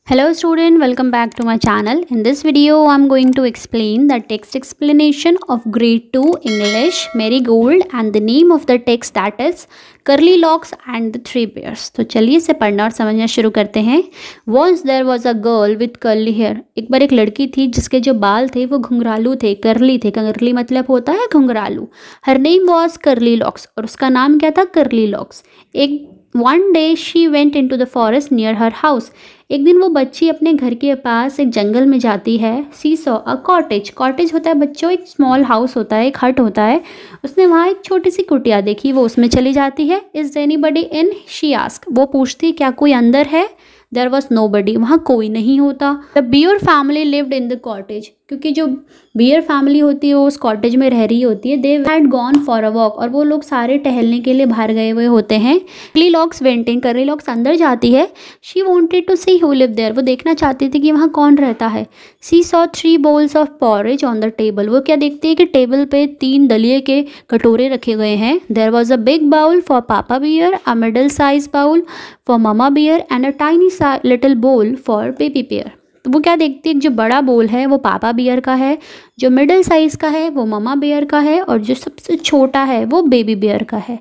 Hello student, welcome back to my channel. In this video, I'm going to explain the text explanation of grade 2 English Marigold and the name of the text that is Curly Locks and the Three Bears. तो चलिए इसे पढ़ना और समझना शुरू करते हैं. Once there was a girl with curly hair. एक बार एक लड़की थी जिसके जो बाल थे वो घुंघरालू थे, करली थे. करली मतलब होता है घुंघरालू. Her name was Curly Locks और उसका नाम क्या था? Curly Locks. One day she went into the forest near her house. एक दिन वो बच्ची अपने घर के पास एक जंगल में जाती है. She saw a cottage. Cottage होता है बच्चों, एक स्मॉल हाउस होता है, एक हट होता है. उसने वहाँ एक छोटी सी कुटिया देखी, वो उसमें चली जाती है. Is anybody in? She asked. वो पूछती क्या कोई अंदर है? There was nobody. वहाँ कोई नहीं होता. The Bear family lived in the cottage. क्योंकि जो बियर फैमिली होती है वो उस कॉटेज में रह रही होती है. They had gone for a walk. और वो लोग सारे टहलने के लिए बाहर गए हुए होते हैं. Curly Locks went in. Curly Locks अंदर जाती है. She wanted to see who lived there. वो देखना चाहती थी कि वहाँ कौन रहता है. She saw 3 bowls of porridge on the table. वो क्या देखती है कि टेबल पे 3 दलिये के कटोरे रखे गए हैं. There was a big bowl for Papa Bear, a middle size bowl for Mama Bear and a tiny little bowl for Baby Bear. तो वो क्या देखती है, जो बड़ा बोल है वो पापा बियर का है, जो मिडिल साइज़ का है वो ममा बियर का है और जो सबसे छोटा है वो बेबी बियर का है.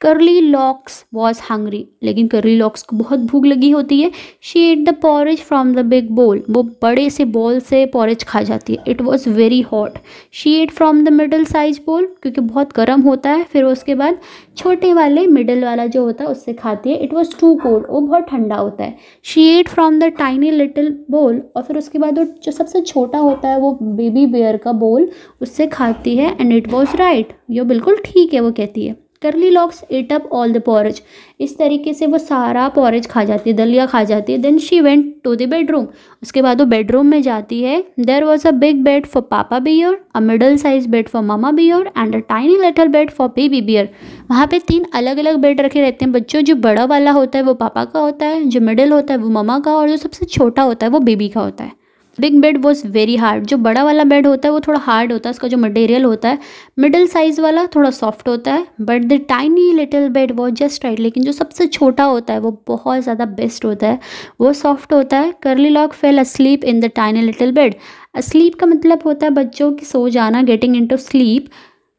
Curly locks was hungry. लेकिन कर्ली लॉक्स को बहुत भूख लगी होती है. She at the porridge from the big बोल. वो बड़े से बोल से पॉरेज खा जाती है. It was very hot. She ate from the middle size bowl क्योंकि बहुत गर्म होता है. फिर उसके बाद छोटे वाले मिडल वाला जो होता है उससे खाती है. It was too cold. वो बहुत ठंडा होता है. She ate from the tiny little bowl और फिर उसके बाद वो जो सबसे छोटा होता है वो बेबी बियर का बोल उससे खाती है. And it was right. ये बिल्कुल ठीक है वो कहती है. Curly locks ate up all the porridge. इस तरीके से वो सारा पॉरेज खा जाती है, दलिया खा जाती है. Then she went to the bedroom. उसके बाद वो बेडरूम में जाती है. There was a big bed for papa bear, a middle size bed for mama bear and a tiny little bed for baby bear. वहाँ पे 3 अलग अलग बेड रखे रहते हैं बच्चों. जो बड़ा वाला होता है वो पापा का होता है, जो मिडिल होता है वो मामा का और जो सबसे छोटा होता है वो बेबी का होता है. Big bed was very hard. जो बड़ा वाला बेड होता है वो थोड़ा हार्ड होता है, उसका जो मटेरियल होता है. मिडिल साइज वाला थोड़ा सॉफ्ट होता है. But the tiny little bed was just right. लेकिन जो सबसे छोटा होता है वो बहुत ज़्यादा बेस्ट होता है, वो सॉफ्ट होता है. Curly lock fail asleep in the tiny little bed. Asleep का मतलब होता है बच्चों की सो जाना, गेटिंग इनटू स्लीप.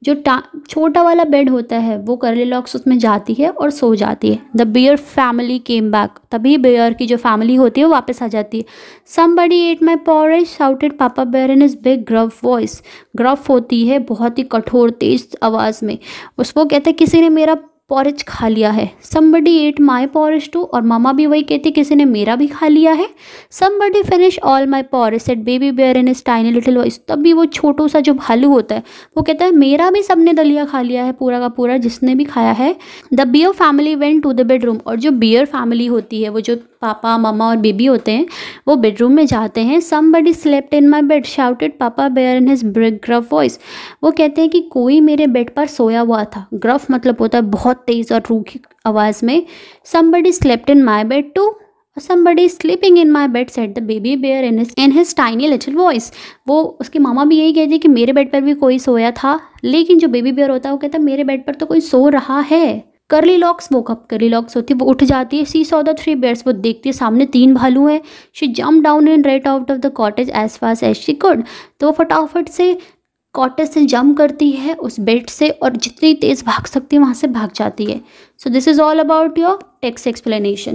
जो छोटा वाला बेड होता है वो कर्ली लॉक्स उसमें जाती है और सो जाती है. The bear family came back. तभी बियर की जो फैमिली होती है वो वापस आ जाती है. Somebody ate my porridge shouted papa bear in his big gruff voice. Gruff होती है बहुत ही कठोर तेज आवाज़ में. उसको कहते हैं किसी ने मेरा पॉरेज खा लिया है. Somebody ate my porridge too. और मामा भी वही कहती किसी ने मेरा भी खा लिया है. Somebody finish all my porridge said baby bear in his tiny little voice. तब भी वो छोटू सा जो भालू होता है वो कहता है मेरा भी सबने दलिया खा लिया है, पूरा का पूरा जिसने भी खाया है. The bear family went to the bedroom. और जो बियर फैमिली होती है वो जो पापा मामा और बेबी होते हैं वो बेडरूम में जाते हैं. Somebody slept in my bed shouted papa bear in his big gruff voice. वो कहते हैं कि कोई मेरे बेड पर सोया हुआ था. ग्रफ मतलब होता है बहुत तेज और रूखी आवाज़ में. somebody slept in my bed too. somebody sleeping in my bed said the baby bear in his tiny little voice. वो उसकी मामा भी यही कहती है कि मेरे बेड पर भी कोई सोया था. लेकिन जो बेबी बेयर होता है वो कहता है मेरे बेड पर तो कोई सो रहा है. कर्ली लॉक्स वो कब कर्ली लॉक्स होती है वो उठ जाती है. She saw the 3 bears. वो देखती है सामने 3 भालू हैं. She jump down and right out of the cottage as fast as she could. तो वो फटाफट से कॉटेज से जंप करती है उस बेड से और जितनी तेज़ भाग सकती है वहाँ से भाग जाती है. So this is all about your text explanation.